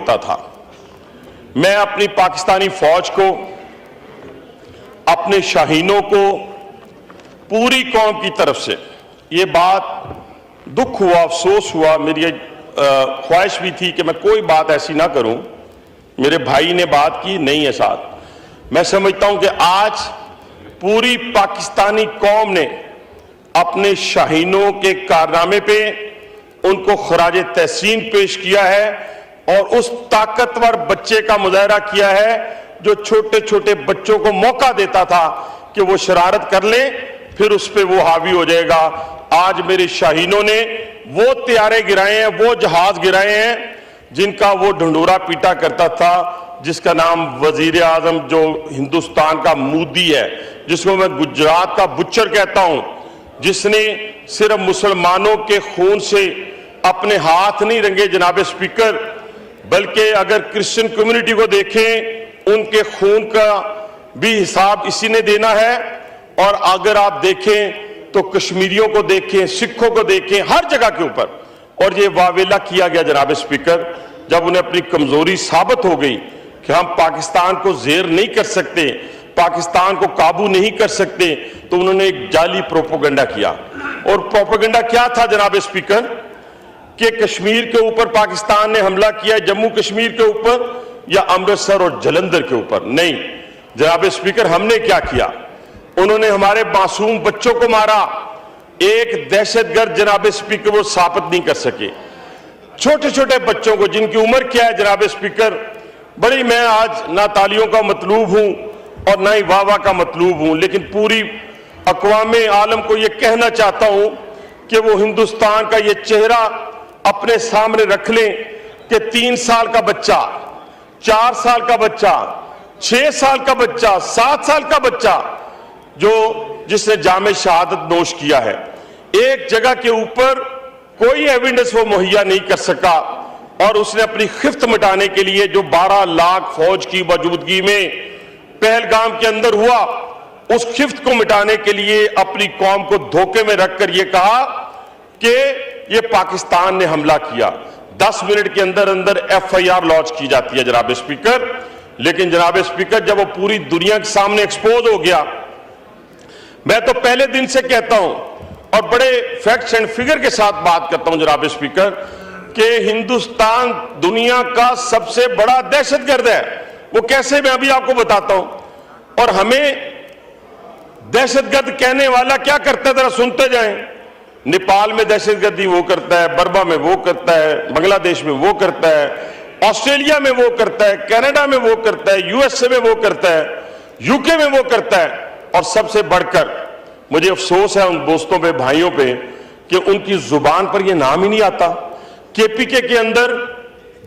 होता था। मैं अपनी पाकिस्तानी फौज को, अपने शाहीनों को, पूरी कौम की तरफ से ये बात दुख हुआ, अफसोस हुआ, मेरी ख्वाहिश भी थी कि मैं कोई बात ऐसी ना करूं। मेरे भाई ने बात की, नहीं है साथ। मैं समझता हूं कि आज पूरी पाकिस्तानी कौम ने अपने शाहीनों के कारनामे पे उनको खराजे तहसीन पेश किया है और उस ताकतवर बच्चे का मुजाहरा किया है जो छोटे छोटे बच्चों को मौका देता था कि वो शरारत कर लें, फिर उस पर वो हावी हो जाएगा। आज मेरे शाहीनों ने वो तैयारे गिराए हैं, वो जहाज गिराए हैं जिनका वो ढंडोरा पीटा करता था, जिसका नाम वजीर आजम जो हिंदुस्तान का मोदी है, जिसको मैं गुजरात का बुच्चर कहता हूं, जिसने सिर्फ मुसलमानों के खून से अपने हाथ नहीं रंगे जनाब स्पीकर, बल्कि अगर क्रिश्चियन कम्युनिटी को देखें उनके खून का भी हिसाब इसी ने देना है। और अगर आप देखें तो कश्मीरियों को देखें, सिखों को देखें, हर जगह के ऊपर। और ये वावेला किया गया जनाब स्पीकर, जब उन्हें अपनी कमजोरी साबित हो गई कि हम पाकिस्तान को जेर नहीं कर सकते, पाकिस्तान को काबू नहीं कर सकते, तो उन्होंने एक जाली प्रोपेगेंडा किया। और प्रोपेगेंडा क्या था जनाब स्पीकर कि कश्मीर के ऊपर पाकिस्तान ने हमला किया, जम्मू कश्मीर के ऊपर या अमृतसर और जलंधर के ऊपर। नहीं जनाब स्पीकर, हमने क्या किया, उन्होंने हमारे मासूम बच्चों को मारा। एक दहशतगर्द जनाब स्पीकर वो साबित नहीं कर सके। छोटे छोटे बच्चों को, जिनकी उम्र क्या है जनाब स्पीकर, बड़ी, मैं आज ना तालियों का मतलूब हूं और ना ही वाह वाह का मतलूब हूं, लेकिन पूरी अक़वामे आलम को यह कहना चाहता हूं कि वो हिंदुस्तान का ये चेहरा अपने सामने रख लें कि 3 साल का बच्चा, 4 साल का बच्चा, 6 साल का बच्चा, 7 साल का बच्चा जिसने जामे शहादत नोश किया है, एक जगह के ऊपर कोई एविडेंस वो मुहैया नहीं कर सका और उसने अपनी खिफ्त मिटाने के लिए जो 12 लाख फौज की मौजूदगी में पहलगाम के अंदर हुआ, उस खिफ्त को मिटाने के लिए अपनी कौम को धोखे में रखकर यह कहा कि ये पाकिस्तान ने हमला किया। 10 मिनट के अंदर अंदर FIR लॉन्च की जाती है जनाब स्पीकर। लेकिन जनाब स्पीकर, जब वो पूरी दुनिया के सामने एक्सपोज हो गया, मैं तो पहले दिन से कहता हूं और बड़े फैक्ट्स एंड फिगर के साथ बात करता हूं जनाब स्पीकर कि हिंदुस्तान दुनिया का सबसे बड़ा दहशतगर्द है। वो कैसे, मैं अभी आपको बताता हूं। और हमें दहशतगर्द कहने वाला क्या करता है, जरा सुनते जाएं। नेपाल में दहशतगर्दी वो करता है, बर्मा में वो करता है, बांग्लादेश में वो करता है, ऑस्ट्रेलिया में वो करता है, कनाडा में वो करता है, USA में वो करता है, UK में वो करता है। और सबसे बढ़कर मुझे अफसोस है उन दोस्तों पे, भाइयों पे, कि उनकी जुबान पर यह नाम ही नहीं आता। KPK के अंदर,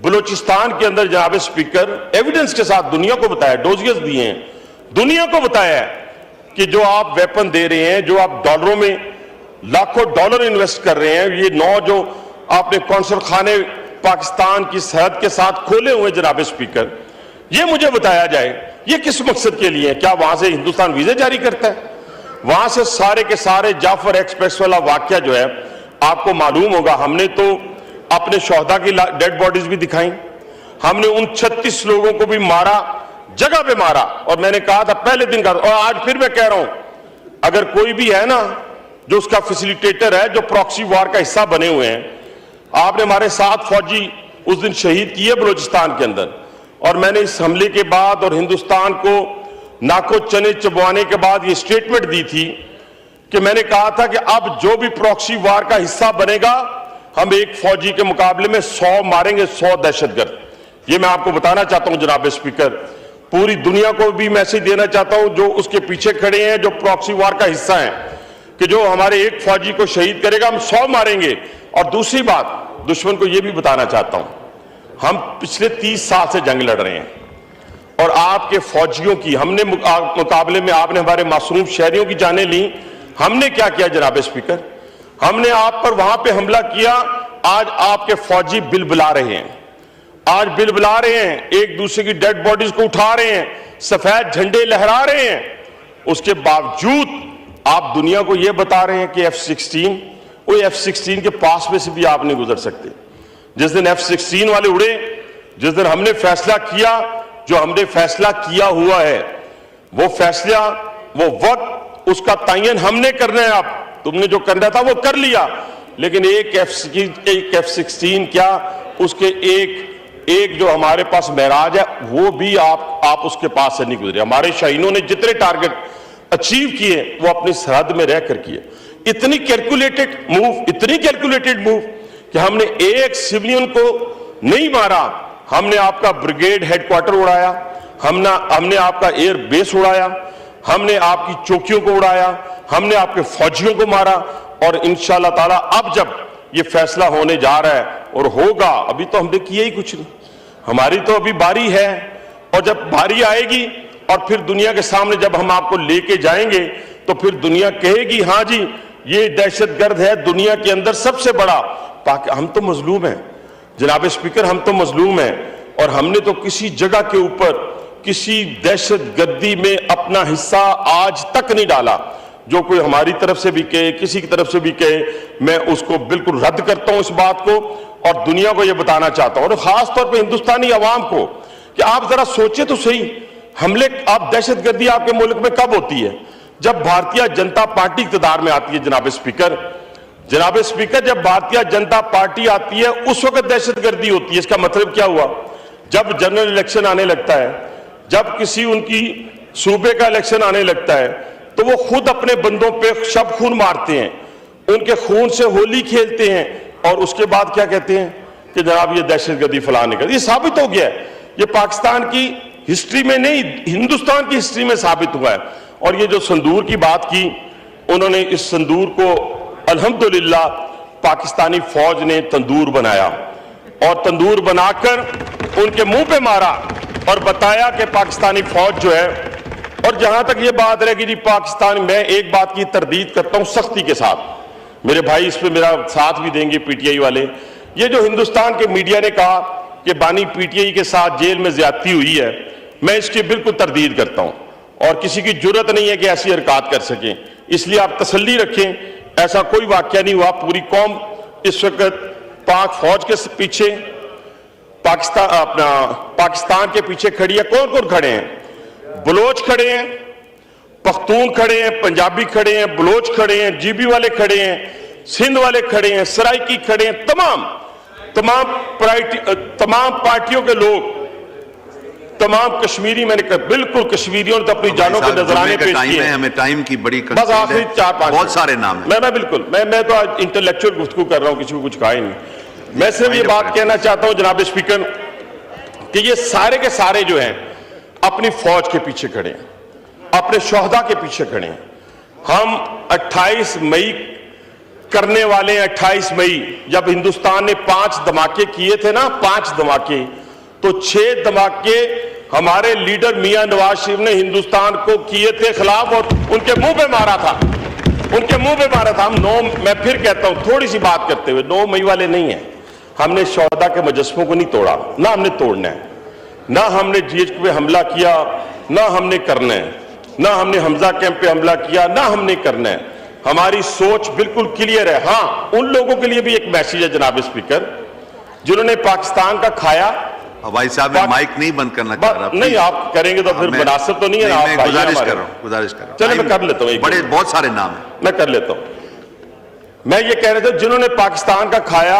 बलूचिस्तान के अंदर जनाब स्पीकर एविडेंस के साथ दुनिया को बताया, डोजियर्स दिए हैं, दुनिया को बताया है कि जो आप वेपन दे रहे हैं, जो आप डॉलरों में लाखों डॉलर इन्वेस्ट कर रहे हैं, ये 9 जो आपने कौंसल खाने पाकिस्तान की सरहद के साथ खोले हुए जनाब स्पीकर, ये मुझे बताया जाए ये किस मकसद के लिए है। क्या वहां से हिंदुस्तान वीजे जारी करता है? वहां से सारे के सारे जाफर एक्सप्रेस वाला वाकया जो है आपको मालूम होगा। हमने तो अपने शोहदा की डेड बॉडीज भी दिखाई, हमने उन 36 लोगों को भी मारा, जगह पे मारा। और मैंने कहा था पहले दिन का, और आज फिर मैं कह रहा हूं, अगर कोई भी है ना जो उसका फैसिलिटेटर है, जो प्रॉक्सी वार का हिस्सा बने हुए हैं, आपने हमारे 7 फौजी उस दिन शहीद किए बलूचिस्तान के अंदर। और मैंने इस हमले के बाद और हिंदुस्तान को नाको चने चबवाने के बाद ये स्टेटमेंट दी थी कि मैंने कहा था कि अब जो भी प्रॉक्सी वार का हिस्सा बनेगा, हम एक फौजी के मुकाबले में 100 मारेंगे, 100 दहशतगर्द। ये मैं आपको बताना चाहता हूं जनाब स्पीकर, पूरी दुनिया को भी मैसेज देना चाहता हूं जो उसके पीछे खड़े हैं, जो प्रॉक्सी वार का हिस्सा हैं, कि जो हमारे एक फौजी को शहीद करेगा हम 100 मारेंगे। और दूसरी बात, दुश्मन को यह भी बताना चाहता हूं, हम पिछले 30 साल से जंग लड़ रहे हैं और आपके फौजियों की हमने मुकाबले में आपने हमारे मासूम शहरियों की जानें ली। हमने क्या किया जनाब स्पीकर, हमने आप पर वहां पे हमला किया। आज आपके फौजी बिलबिला रहे हैं, आज बिलबिला रहे हैं, एक दूसरे की डेड बॉडीज को उठा रहे हैं, सफेद झंडे लहरा रहे हैं। उसके बावजूद आप दुनिया को यह बता रहे हैं कि F-16, वो F-16 के पास में से भी आप नहीं गुजर सकते। जिस दिन F-16 वाले उड़े जिस दिन हमने फैसला किया, जो हमने फैसला किया हुआ है, वो फैसला, वो वक्त, उसका तयन हमने करना है। आप तुमने जो करना था वो कर लिया, लेकिन एक F-16 क्या, उसके एक जो हमारे पास महराज है, वो भी आप उसके पास से नहीं गुजरे। हमारे शाहीनों ने जितने टारगेट अचीव किए वो अपनी सरहद में रहकर किए। इतनी कैलकुलेटेड मूव कि हमने एक सिविलियन को नहीं मारा, हमने आपका ब्रिगेड हेडक्वार्टर उड़ाया, हमने आपका एयर बेस उड़ाया, हमने आपकी चौकियों को उड़ाया, हमने आपके फौजियों को मारा। और इंशाअल्लाह ताला अब जब ये फैसला होने जा रहा है और होगा, अभी तो हमने किया ही कुछ नहीं, हमारी तो अभी बारी है। और जब बारी आएगी और फिर दुनिया के सामने जब हम आपको लेके जाएंगे, तो फिर दुनिया कहेगी हाँ जी ये दहशतगर्द है, दुनिया के अंदर सबसे बड़ा। हम तो मजलूम हैं जनाब स्पीकर, हम तो मजलूम हैं, और हमने तो किसी जगह के ऊपर किसी दहशतगर्दी में अपना हिस्सा आज तक नहीं डाला। जो कोई हमारी तरफ से भी कहे, किसी की तरफ से भी कहे, मैं उसको बिल्कुल रद्द करता हूं इस बात को, और दुनिया को यह बताना चाहता हूं, और खासतौर पर हिंदुस्तानी अवाम को, कि आप जरा सोचे तो सही, हमले, आप दहशतगर्दी आपके मुल्क में कब होती है? जब भारतीय जनता पार्टी इक़्तिदार में आती है जनाब स्पीकर। जब भारतीय जनता पार्टी आती है उस वक्त दहशतगर्दी होती है। इसका मतलब क्या हुआ? जब जनरल इलेक्शन आने लगता है, जब किसी उनकी सूबे का इलेक्शन आने लगता है, तो वो खुद अपने बंदों पे शब खून मारते हैं, उनके खून से होली खेलते हैं, और उसके बाद क्या कहते हैं कि जनाब ये दहशतगर्दी फलाने का। ये साबित हो गया है, ये पाकिस्तान की हिस्ट्री में नहीं, हिंदुस्तान की हिस्ट्री में साबित हुआ है। और ये जो संदूर की बात की, उन्होंने इस संदूर को अल्हम्दुलिल्लाह पाकिस्तानी फौज ने तंदूर बनाया, और तंदूर बनाकर उनके मुंह पे मारा और बताया कि पाकिस्तानी फौज जो है। और जहां तक ये बात रहेगी जी पाकिस्तान, मैं एक बात की तरदीद करता हूं सख्ती के साथ, मेरे भाई इस पे मेरा साथ भी देंगे पीटीआई वाले। ये जो हिंदुस्तान के मीडिया ने कहा कि बानी पीटीआई के साथ जेल में ज्यादती हुई है, मैं इसकी बिल्कुल तरदीद करता हूं, और किसी की जुर्रत नहीं है कि ऐसी हरकत कर सकें। इसलिए आप तसल्ली रखें, ऐसा कोई वाकया नहीं हुआ। पूरी कौम इस वक्त पाक फौज के पीछे, पाकिस्तान के पीछे खड़ी है। कौन कौन खड़े हैं? बलोच खड़े हैं, पख्तून खड़े हैं, पंजाबी खड़े हैं, बलोच खड़े हैं, जीबी वाले खड़े हैं, सिंध वाले खड़े हैं, सराइकी खड़े हैं, तमाम पार्टियों के लोग, तमाम कश्मीरी, मैंने बिल्कुल कश्मीरियों ने तो अपनी जानों के नजराने पेश किए हैं। हमें टाइम की बड़ी बस आखिरी 4-5 बहुत सारे नाम हैं। मैं बिल्कुल मैं तो आज इंटेलेक्चुअल गुफ्तगू कर रहा हूं, किसी को कुछ कहा ही नहीं। मैं सिर्फ ये बात कहना चाहता हूं जनाब स्पीकर कि ये सारे के सारे जो हैं अपनी फौज के पीछे खड़े हैं, अपने शोहदा के पीछे खड़े हैं। हम 28 मई करने वाले हैं। 28 मई जब हिंदुस्तान ने 5 धमाके किए थे ना, 5 धमाके, तो 6 धमाके हमारे लीडर मियां नवाज शरीफ ने हिंदुस्तान को किए थे खिलाफ, और उनके मुंह पे मारा था, उनके मुंह पे मारा था। हम मैं फिर कहता हूं थोड़ी सी बात करते हुए, 9 मई वाले नहीं है। हमने शोहदा के मुजस्समों को नहीं तोड़ा, ना हमने तोड़ना है, ना हमने जीएचक्यू पे हमला किया, ना हमने करना है, ना हमने हमजा कैंप पे हमला किया, ना हमने करना है। हमारी सोच बिल्कुल क्लियर है। हां, उन लोगों के लिए भी एक मैसेज है जनाब स्पीकर, जिन्होंने पाकिस्तान का खाया। भाई साहब मैं माइक नहीं बंद करना चाह रहा। नहीं, आप करेंगे तो फिर मुनासिब तो नहीं है ना। आप गुजारिश कर रहा हूं। चलो मैं कर लेता हूं, बड़े बहुत सारे नाम है, मैं कर लेता हूं। मैं ये कह रहा था जिन्होंने पाकिस्तान का खाया,